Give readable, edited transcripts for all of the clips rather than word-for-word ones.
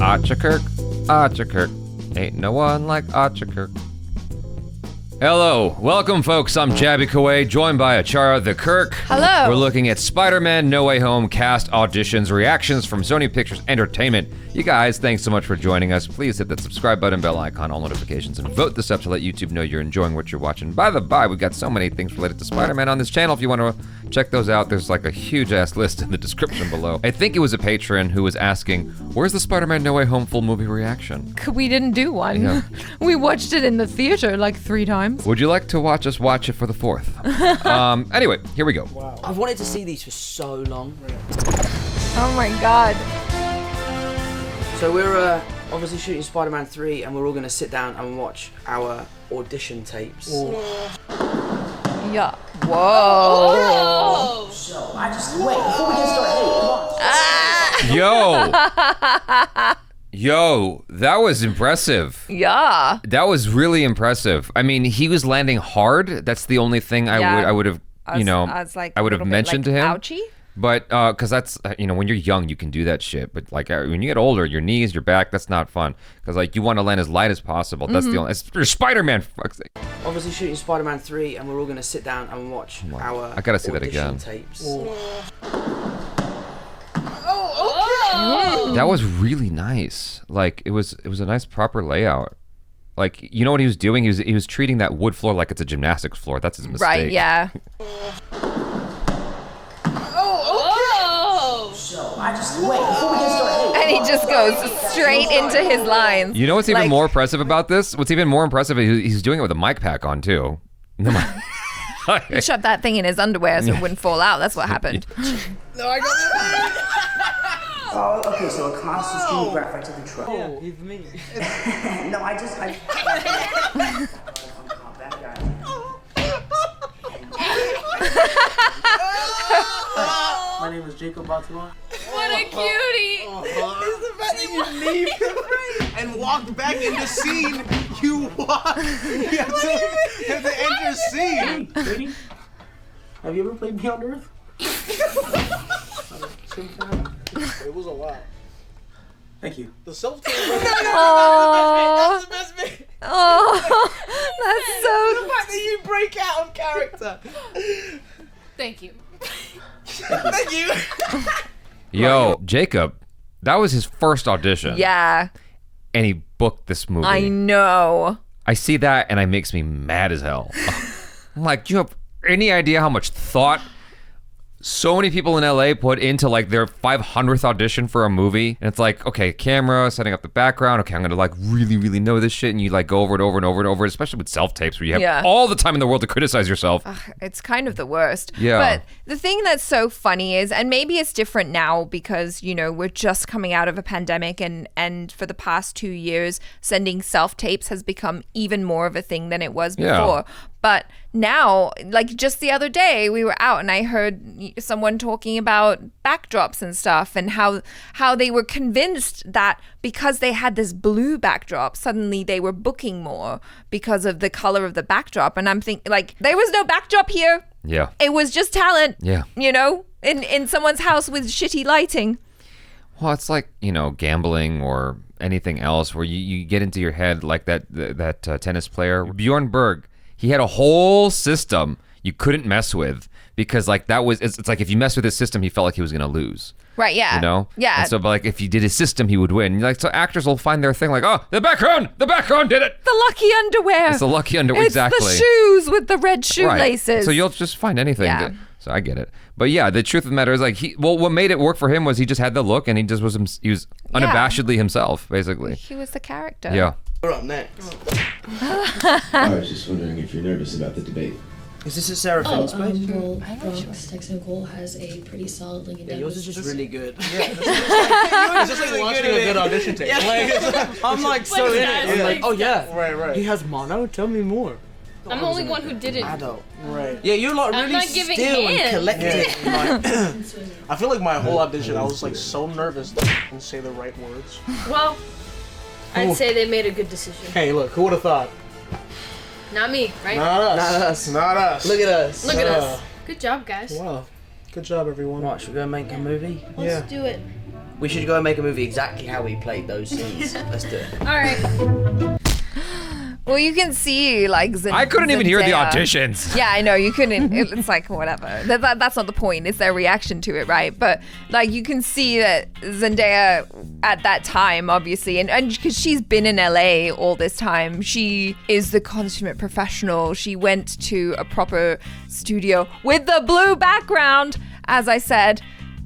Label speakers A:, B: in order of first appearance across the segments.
A: ACHARA, ACHARA, ain't no one like ACHARA. Hello, welcome folks, I'm Jaby Koay, joined by ACHARA, the KIRK.
B: Hello.
A: We're looking at Spider-Man No Way Home cast auditions, reactions from Sony Pictures Entertainment. You guys, thanks so much for joining us. Please hit that subscribe button, bell icon, all notifications, and vote this up to let YouTube know you're enjoying what you're watching. By the by, we've got so many things related to Spider-Man on this channel. If you want to check those out, there's like a huge ass list in the description below. I think it was a patron who was asking, where's the Spider-Man No Way Home full movie reaction?
B: We didn't do one.
A: Yeah.
B: We watched it in the theater like 3 times.
A: Would you like to watch us watch it for the 4th? Anyway, here we go.
C: Wow. I've wanted to see these for so long.
B: Oh my god.
C: So we're obviously shooting Spider-Man 3 and we're all going to sit down and watch our audition tapes.
B: Yeah. Whoa.
C: So I just, wait, before we get started, come on.
A: Yo, that was impressive.
B: Yeah.
A: That was really impressive. I mean, he was landing hard. That's the only thing I would have, I would have mentioned to him.
B: Ouchie?
A: But, cause that's, when you're young, you can do that shit. But like, when you get older, your knees, your back, that's not fun. Cause like, you want to land as light as possible. That's the only, you're Spider-Man, for fuck's sake.
C: Obviously shooting Spider-Man 3 and we're all going to sit down and watch our
A: I gotta see that
C: audition
A: again.
C: tapes.
A: That was really nice. Like, it was a nice proper layout. Like, you know what he was doing? He was treating that wood floor like it's a gymnastics floor. That's his mistake.
B: Right, yeah.
C: So I just, wait, before we get started.
B: And he just goes straight into his lines.
A: You know what's even more impressive about this? What's even more impressive is he's doing it with a mic pack on, too.
B: He shoved that thing in his underwear so it wouldn't fall out. That's what happened.
C: No, I got it. Oh, okay, so a constant stream of graphite to the truck. Yeah, he's me. No, My name is Jacob Batalon.
B: What a cutie!
D: It's the fact that you leave and walk back in the scene. You have to enter scene.
C: Ready? Have you ever played Beyond Earth?
D: It was a lot.
C: Thank you.
D: The self-tape.
B: Oh,
D: That's the best bit.
B: oh, that's
D: The
B: so.
D: fact that you break out of character.
E: Thank you.
D: Thank you.
A: Yo, Jacob, that was his first audition.
B: Yeah,
A: And he booked this movie.
B: I know.
A: I see that and it makes me mad as hell. I'm like, do you have any idea how much thought so many people in LA put into like their 500th audition for a movie? And it's like, okay, camera, setting up the background. Okay, I'm gonna like really know this shit. And you like go over it over and over and over, especially with self-tapes where you have all the time in the world to criticize yourself.
B: It's kind of the worst.
A: Yeah.
B: But the thing that's so funny is, and maybe it's different now because, we're just coming out of a pandemic and for the past 2 years, sending self-tapes has become even more of a thing than it was before. But now, like just the other day, we were out and I heard someone talking about backdrops and stuff and how they were convinced that because they had this blue backdrop, suddenly they were booking more because of the color of the backdrop. And I'm thinking, like, there was no backdrop here.
A: Yeah.
B: It was just talent.
A: Yeah.
B: In someone's house with shitty lighting.
A: Well, it's like, gambling or anything else where you get into your head like that tennis player, Bjorn Borg. He had a whole system you couldn't mess with because like it's like if you mess with his system, he felt like he was gonna lose.
B: Right, yeah. Yeah.
A: And so but like if you did his system, he would win. Like so actors will find their thing like, oh, the background did it.
B: The lucky underwear.
A: It's the lucky underwear,
B: It's
A: exactly.
B: the shoes with the red shoelaces.
A: Right. So you'll just find anything.
B: Yeah.
A: So I get it. But yeah, the truth of the matter is like what made it work for him was he just had the look and he was unabashedly himself, basically.
B: He was the character.
A: Yeah.
D: We're up next.
F: I was just wondering if you're nervous about the debate.
C: Is this a Seraphim space?
G: Well, Bronx Technical has a pretty solid link in
C: Yeah, yours is just really good.
D: It's just like watching a good audition tape.
C: I'm like so in it. I'm like, oh yeah.
D: Right.
C: He has mono? Tell me more.
E: I'm the only one who didn't.
C: Adult.
D: Right.
C: Yeah, you're like
E: I'm
C: really
E: not giving
C: still and
E: in.
C: collected. Like,
D: I feel like my whole audition, I was like so nervous to say the right words.
E: Well, I'd say they made a good decision.
D: Hey, look, who would have thought?
E: Not me, right?
D: Not us.
C: Not us.
D: Not us.
C: Look at us.
E: Look at us. Good job, guys.
D: Wow. Good job, everyone.
C: Right, should we go make a movie?
E: Let's do it.
C: We should go and make a movie exactly how we played those scenes. Let's do it.
E: All right.
B: Well, you can see like
A: I couldn't even hear the
B: Zendaya.
A: auditions.
B: Yeah, I know you couldn't. It's like whatever. That's not the point. It's their reaction to it, right? But like you can see that Zendaya at that time, obviously, and because she's been in LA all this time, she is the consummate professional. She went to a proper studio with the blue background, as I said.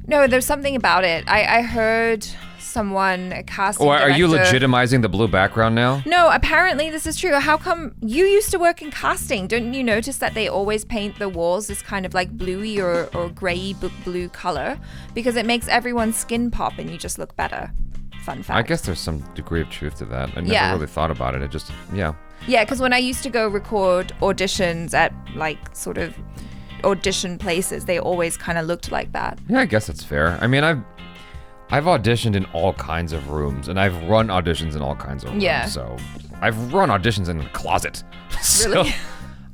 B: No, there's something about it. I heard someone, a casting
A: Or are you
B: director-
A: legitimizing the blue background now?
B: No, apparently this is true. How come you used to work in casting? Don't you notice that they always paint the walls this kind of like bluey or grey blue color? Because it makes everyone's skin pop and you just look better. Fun fact.
A: I guess there's some degree of truth to that. I never
B: Yeah.
A: really thought about it. It just, yeah.
B: Yeah, because when I used to go record auditions at like sort of audition places, they always kind of looked like that.
A: Yeah, I guess that's fair. I mean, I've auditioned in all kinds of rooms, and I've run auditions in all kinds of rooms.
B: Yeah.
A: So I've run auditions in a closet.
B: Really?
A: So,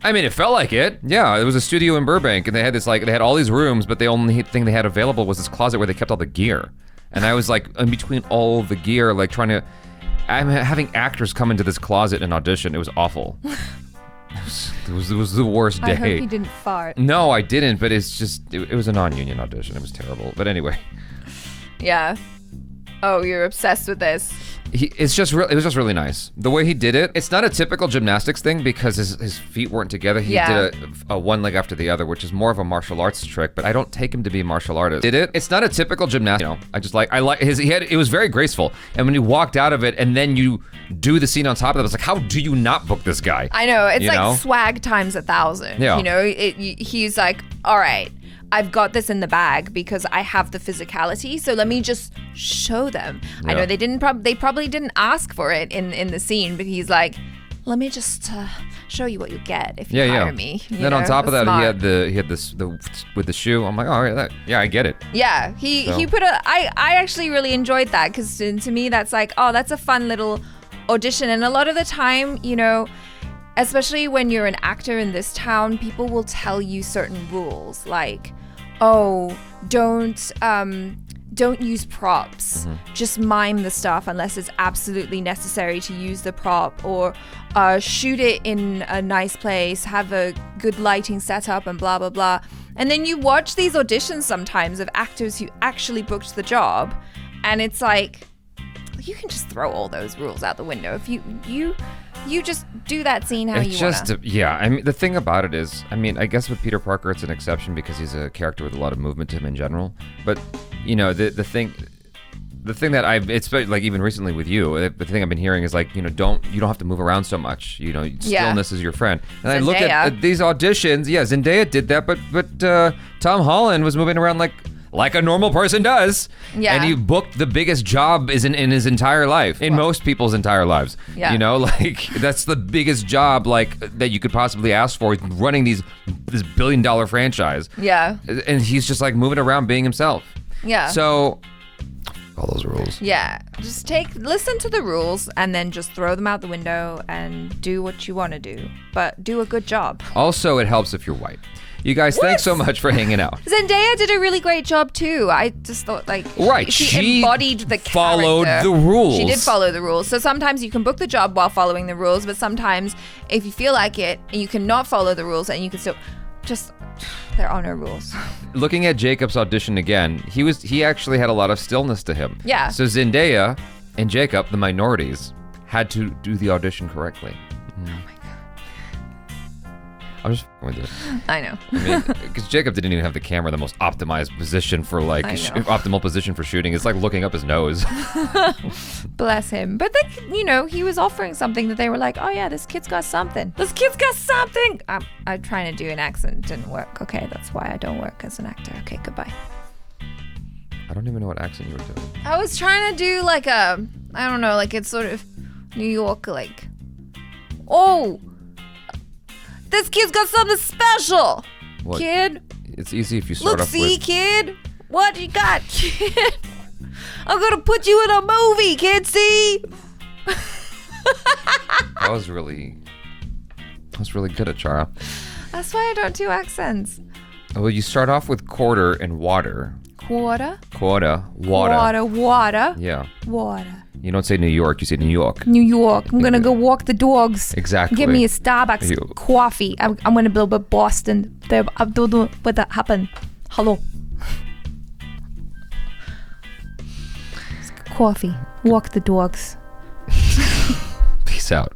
A: I mean, it felt like it. Yeah, it was a studio in Burbank, and they had they had all these rooms, but the only thing they had available was this closet where they kept all the gear. And I was like in between all the gear, like I'm having actors come into this closet and audition. It was awful. It was the worst day.
B: I hope you didn't fart.
A: No, I didn't, but it's just, it was a non-union audition. It was terrible. But anyway.
B: Yeah. Oh, you're obsessed with this.
A: It was just really nice. The way he did it, it's not a typical gymnastics thing because his feet weren't together. He did a one leg after the other, which is more of a martial arts trick, but I don't take him to be a martial artist. It's not a typical gymnastic, you know. I like it was very graceful. And when you walked out of it and then you do the scene on top of it, I was like, how do you not book this guy?
B: I know. It's
A: You
B: like
A: know?
B: swag times 1,000.
A: Yeah.
B: You know, he's like, all right, I've got this in the bag because I have the physicality. So let me just show them. I know
A: Yeah.
B: they probably didn't ask for it in the scene, but he's like, let me just show you what you get if you hire me. You
A: Then on
B: know?
A: top of that,
B: Smart.
A: he had this with the shoe. I'm like, oh, yeah, I get it.
B: Yeah, he put I actually really enjoyed that because to me that's like, oh, that's a fun little audition. And a lot of the time, you know, especially when you're an actor in this town, people will tell you certain rules like, oh, don't use props. Just mime the stuff unless it's absolutely necessary to use the prop, or shoot it in a nice place, have a good lighting setup, and blah blah blah. And then you watch these auditions sometimes of actors who actually booked the job, and it's like, you can just throw all those rules out the window if you just do that scene how you want to.
A: Yeah, I mean, the thing about it is, I mean, I guess with Peter Parker, it's an exception because he's a character with a lot of movement to him in general. But, you know, the thing that it's like even recently with you, the thing I've been hearing is like, you know, you don't have to move around so much. You know, stillness is your friend. And I look at these auditions. Yeah, Zendaya did that, but Tom Holland was moving around like a normal person does.
B: Yeah.
A: And he booked the biggest job in his entire life, in most people's entire lives.
B: Yeah.
A: You know, like that's the biggest job like that you could possibly ask for, running this $1 billion franchise.
B: Yeah.
A: And he's just like moving around being himself.
B: Yeah.
A: So all those rules.
B: Yeah, just listen to the rules and then just throw them out the window and do what you want to do, but do a good job.
A: Also, it helps if you're white. You guys, thanks so much for hanging out.
B: Zendaya did a really great job too. I just thought like she embodied the
A: followed
B: character.
A: the rules.
B: She did follow the rules. So sometimes you can book the job while following the rules, but sometimes if you feel like it, you cannot follow the rules and you can still just there are no rules.
A: Looking at Jacob's audition again, he actually had a lot of stillness to him.
B: Yeah.
A: So Zendaya and Jacob, the minorities, had to do the audition correctly.
B: Oh my god.
A: I'm just f***ing with you.
B: I know.
A: I mean, because Jacob didn't even have the camera in the most optimized position for like optimal position for shooting. It's like looking up his nose.
B: Bless him. But then, you know, he was offering something that they were like, oh yeah, this kid's got something. This kid's got something. I'm trying to do an accent. It didn't work. Okay, that's why I don't work as an actor. Okay, goodbye.
A: I don't even know what accent you were doing.
B: I was trying to do like I don't know, like it's sort of New York, like, oh, this kid's got something special.
A: What?
B: Kid.
A: It's easy if you start
B: Look,
A: off
B: see,
A: with...
B: kid. What you got, kid? I'm gonna put you in a movie, kid. See?
A: That was really good, ACHARA.
B: That's why I don't do accents.
A: Well, you start off with quarter and water.
B: Quarter.
A: Quarter, water.
B: Water.
A: Yeah.
B: Water.
A: You don't say New York, you say New York.
B: New York. I'm gonna go walk the dogs.
A: Exactly.
B: Give me a Starbucks coffee. I'm gonna build a Boston. What that happened? Hello. Coffee. Walk the dogs.
A: Peace out.